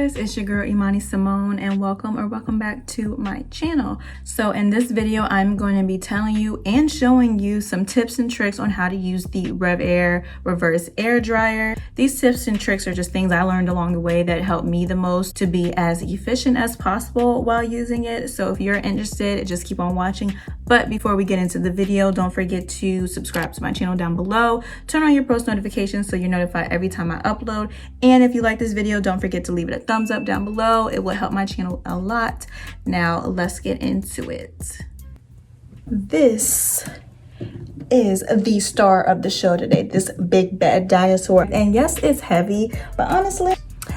guys, it's your girl Imani Simone, and welcome back to my channel. So in this video I'm going to be telling you and showing you some tips and tricks on how to use the RevAir Reverse Air Dryer. These tips and tricks are just things I learned along the way that helped me the most to be as efficient as possible while using it. So if you're interested, just keep on watching. But before we get into the video, don't forget to subscribe to my channel down below, turn on your post notifications so you're notified every time I upload, and if you like this video, don't forget to leave it a thumbs up down below. It will help my channel a lot. Now let's get into it. This is the star of the show today, this big bad dinosaur. And yes, it's heavy, but honestly,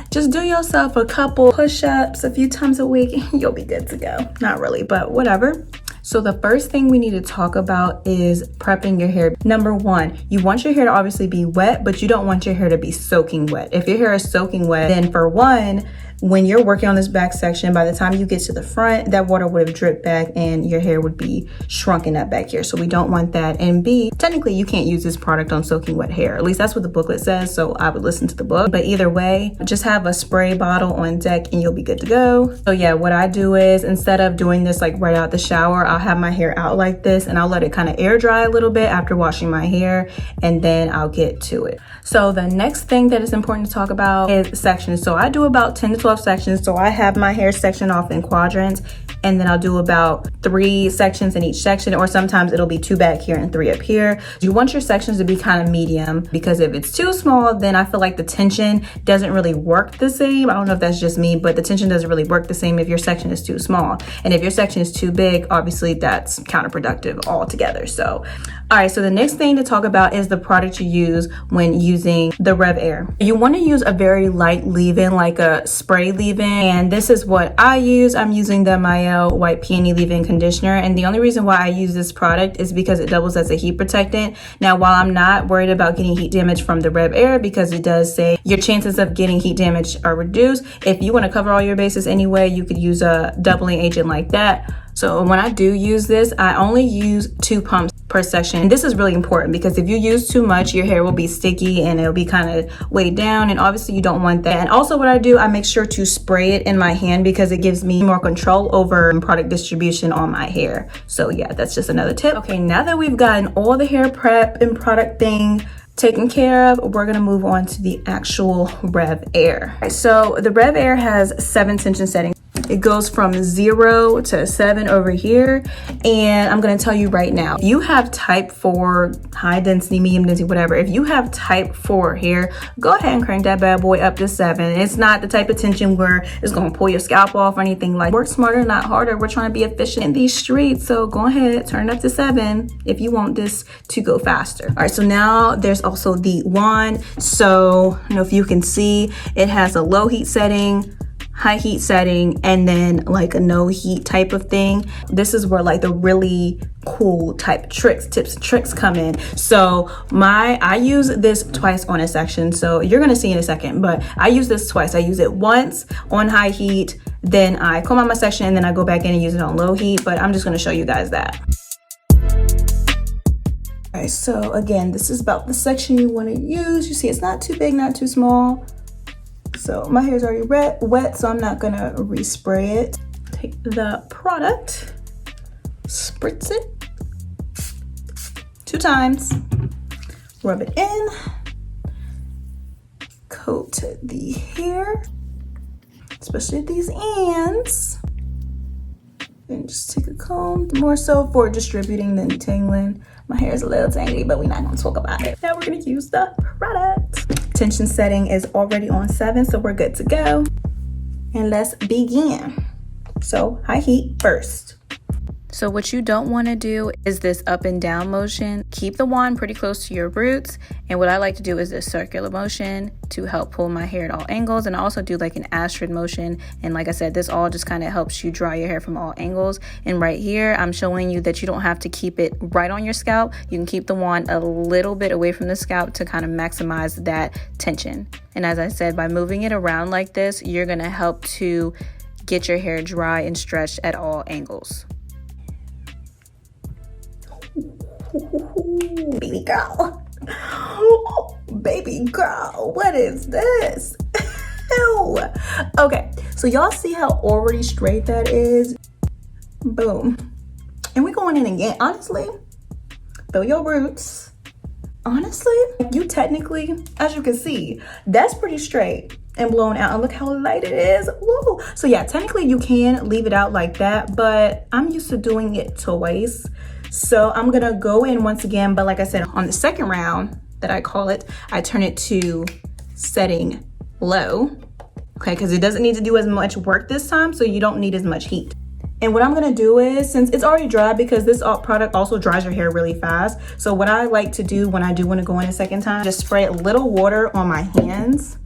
just do yourself a couple push-ups a few times a week and you'll be good to go. Not really, but whatever. So the first thing we need to talk about is prepping your hair. Number one, you want your hair to obviously be wet, but you don't want your hair to be soaking wet. If your hair is soaking wet, then for one, when you're working on this back section, by the time you get to the front, that water would have dripped back and your hair would be shrunken up back here. So we don't want that. And B, technically you can't use this product on soaking wet hair. At least that's what the booklet says. So I would listen to the book. But either way, just have a spray bottle on deck and you'll be good to go. So yeah, what I do is instead of doing this like right out the shower, I'll have my hair out like this and I'll let it kind of air dry a little bit after washing my hair, and then I'll get to it. So the next thing that is important to talk about is sections. So I do about 10 to 12 sections. So I have my hair section off in quadrants, and then I'll do about 3 sections in each section, or sometimes it'll be 2 back here and 3 up here. You want your sections to be kind of medium, because if it's too small, then I feel like the tension doesn't really work the same. I don't know if that's just me, but the tension doesn't really work the same if your section is too small. And if your section is too big, obviously that's counterproductive altogether. So, all right, so the next thing to talk about is the product you use when using the RevAir. You want to use a very light leave-in, like a spray leave-in, and this is what I use. I'm using the Mael White Peony Leave-In Conditioner, and the only reason why I use this product is because it doubles as a heat protectant. Now, while I'm not worried about getting heat damage from the RevAir, because it does say your chances of getting heat damage are reduced, if you want to cover all your bases anyway, you could use a doubling agent like that. So when I do use this, I only use 2 pumps per section. And this is really important because if you use too much, your hair will be sticky and it'll be kind of weighed down, and obviously you don't want that. And also what I do, I make sure to spray it in my hand because it gives me more control over product distribution on my hair. So yeah, that's just another tip. Okay, now that we've gotten all the hair prep and product thing taken care of, we're gonna move on to the actual RevAir. So the RevAir has 7 tension settings. It goes from 0 to 7 over here. And I'm going to tell you right now, if you have type 4, high density, medium density, whatever, if you have type 4 hair, go ahead and crank that bad boy up to 7. It's not the type of tension where it's going to pull your scalp off or anything. Like, work smarter, not harder. We're trying to be efficient in these streets. So go ahead, turn it up to 7 if you want this to go faster. All right, so now there's also the wand. So, I don't know if you can see, it has a low heat setting, high heat setting, and then like a no heat type of thing. This is where like the really cool type tips and tricks come in. So I use this twice on a section, so you're gonna see in a second, but I use this twice. I use it once on high heat, then I comb out my section, and then I go back in and use it on low heat, but I'm just gonna show you guys that. All right, so again, this is about the section you want to use. You see it's not too big, not too small. So my hair is already wet, so I'm not gonna respray it. Take the product, spritz it 2 times, rub it in, coat the hair, especially these ends. Then just take a comb, more so for distributing than detangling. My hair is a little tangly, but we're not gonna talk about it. Now we're gonna use the product. Tension setting is already on 7, so we're good to go. And let's begin. So high heat first. So what you don't want to do is this up and down motion. Keep the wand pretty close to your roots. And what I like to do is this circular motion to help pull my hair at all angles. And I also do like an astrid motion. And like I said, this all just kind of helps you dry your hair from all angles. And right here, I'm showing you that you don't have to keep it right on your scalp. You can keep the wand a little bit away from the scalp to kind of maximize that tension. And as I said, by moving it around like this, you're going to help to get your hair dry and stretched at all angles. Baby girl, baby girl, what is this? Ew. Okay, so y'all see how already straight that is? Boom. And we're going in again. Honestly, throw your roots. Honestly, you technically, as you can see, that's pretty straight and blown out. And look how light it is. Woo. So yeah, technically you can leave it out like that, but I'm used to doing it twice. So I'm gonna go in once again, but like I said, on the second round that I call it, I turn it to setting low, okay, because it doesn't need to do as much work this time, so you don't need as much heat. And what I'm gonna do is, since it's already dry, because this product also dries your hair really fast, so what I like to do when I do wanna go in a second time, just spray a little water on my hands,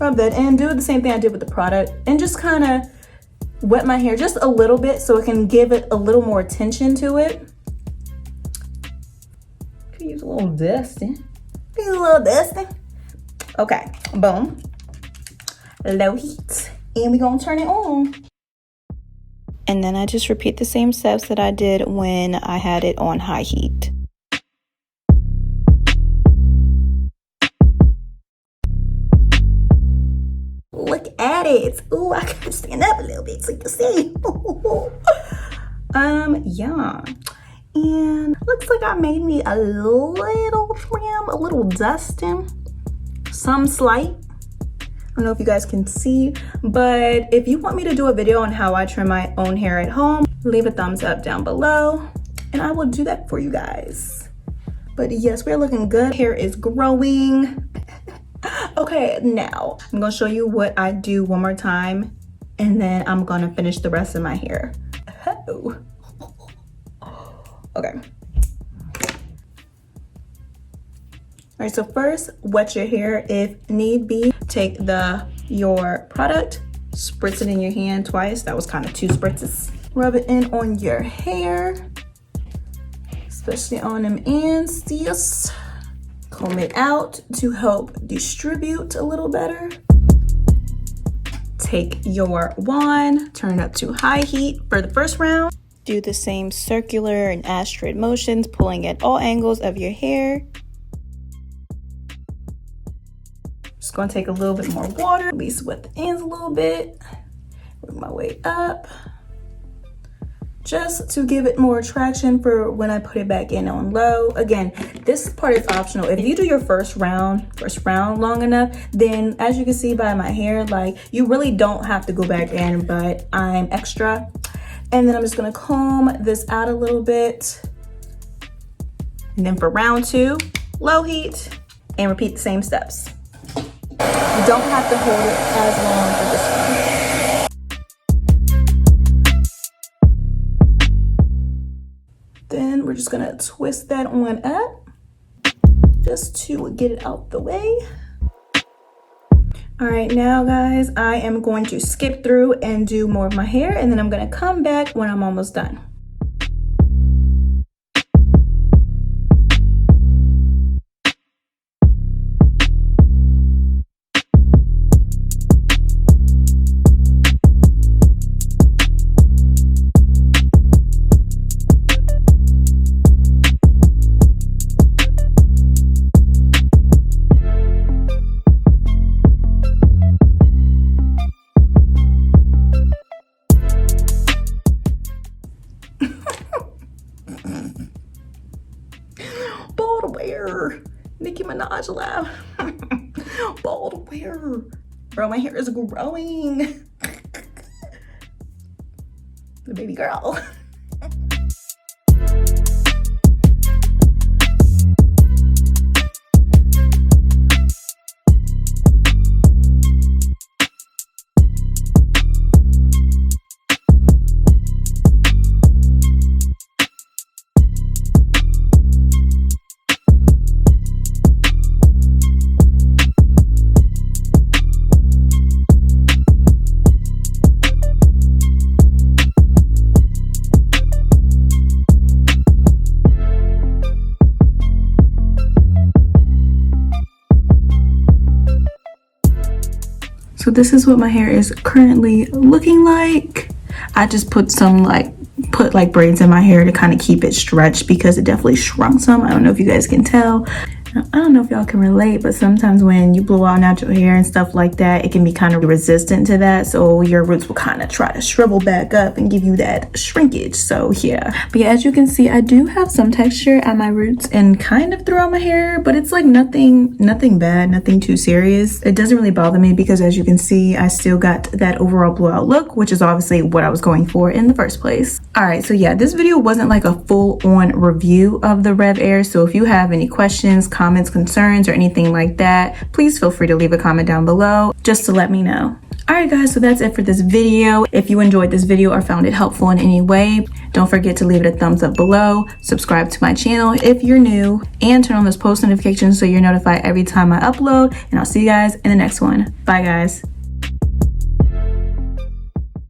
rub that in, do the same thing I did with the product, and just kinda wet my hair just a little bit so it can give it a little more attention to it. Could use a little dusting. Could use a little dusting. Okay, boom. Low heat, and we're gonna turn it on. And then I just repeat the same steps that I did when I had it on high heat. Look at it. Ooh, I gotta stand up a little bit so you can see. Yeah. And looks like I made me a little trim, a little dusting, some slight. I don't know if you guys can see, but if you want me to do a video on how I trim my own hair at home, leave a thumbs up down below and I will do that for you guys. But yes, we're looking good. Hair is growing. Okay, now I'm gonna show you what I do one more time and then I'm gonna finish the rest of my hair. Oh. Okay. All right, so first, wet your hair if need be. Take your product, spritz it in your hand twice. That was kind of 2 spritzes. Rub it in on your hair, especially on them ends, sis. Comb it out to help distribute a little better. Take your wand, turn it up to high heat for the first round. Do the same circular and asteroid motions, pulling at all angles of your hair. Just gonna take a little bit more water, at least wet the ends a little bit. Work my way up. Just to give it more traction for when I put it back in on low. Again, this part is optional. If you do your first round long enough, then as you can see by my hair, like you really don't have to go back in, but I'm extra. And then I'm just gonna comb this out a little bit. And then for round 2, low heat, and repeat the same steps. You don't have to hold it as long for this one. Then we're just gonna twist that one up just to get it out the way. All right, now guys, I am going to skip through and do more of my hair and then I'm gonna come back when I'm almost done. Nicki Minaj laugh. Bald wear. Bro, my hair is growing. The baby girl. So this is what my hair is currently looking like. I just put braids in my hair to kind of keep it stretched because it definitely shrunk some. I don't know if you guys can tell. Now, I don't know if y'all can relate, but sometimes when you blow out natural hair and stuff like that, it can be kind of resistant to that. So your roots will kind of try to shrivel back up and give you that shrinkage. So yeah. But yeah, as you can see, I do have some texture at my roots and kind of throughout my hair, but it's like nothing bad, nothing too serious. It doesn't really bother me because as you can see, I still got that overall blowout look, which is obviously what I was going for in the first place. All right, so yeah, this video wasn't like a full-on review of the RevAir. So if you have any questions, comments, concerns, or anything like that, please feel free to leave a comment down below just to let me know. Alright guys, so that's it for this video. If you enjoyed this video or found it helpful in any way, don't forget to leave it a thumbs up below, subscribe to my channel if you're new, and turn on those post notifications so you're notified every time I upload, and I'll see you guys in the next one. Bye guys.